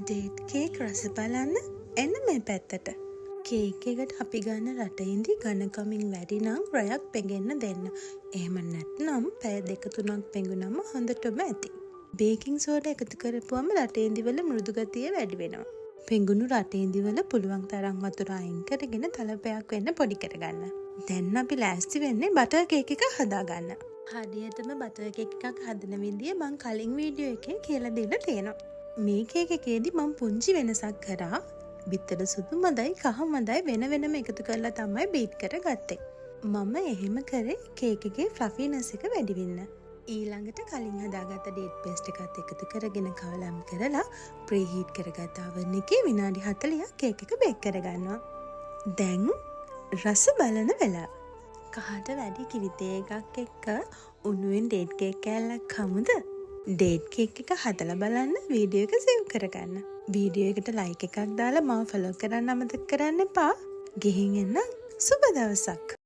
Date cake රස බලන්න එන්න මේ පැත්තට. කේක් එකට අපි ගන්න රටඉඳි ඝනකමින් වැඩි නම් රැයක් පෙඟෙන්න දෙන්න. එහෙම නැත්නම් පැය 2-3ක් පෙඟුනම හොඳටම ඇති. බේකින් සෝඩා එකතු කරපුවම රටඉඳි වල මෘදු ගතිය වැඩි වෙනවා. පෙඟුණු රටඉඳි වල පුළුවන් තරම් වතුර අයින් කරගෙන තලපයක් වෙන්න පොඩි කරගන්න. දැන් අපි ලෑස්ති වෙන්නේ බටර් කේක් එක හදාගන්න. හරියටම බටර් කේක් එකක් හදන විදිය මම කලින් වීඩියෝ එකේ කියලා දීලා තියෙනවා. මේ කේක් එකේදී මම පුංචි වෙනසක් කරා. බිත්තර සුදු මදයි කහ මදයි වෙන වෙනම එකතු කරලා තමයි බීට් කරගත්තේ. මම එහෙම කරේ කේක් එකේ ෆ්ලෆිනස් එක වැඩි වෙන්න. ඊළඟට කලින් හදාගත්ත ඩේට් පේස්ට් එකත් එකතු කරගෙන කවලම් කරලා ප්‍රී හීට් කරගත්ත oven එකේ විනාඩි 40ක් කේක් එක බේක් කරගන්නවා. දැන් රස බලන වෙලාව. කහට වැඩි කිරිතේ එකක් එක්ක උණුවෙන් ඩේට් කේක් කෑල්ලක් හමුද? ඩේට් කේක් එක හදලා බලන්න වීඩියෝ එක සේව් කරගන්න. වීඩියෝ එකට ලයික් එකක් දාලා මාව ෆලෝ කරන්න අමතක කරන්න එපා. ගිහින් එන්න සුබ දවසක්.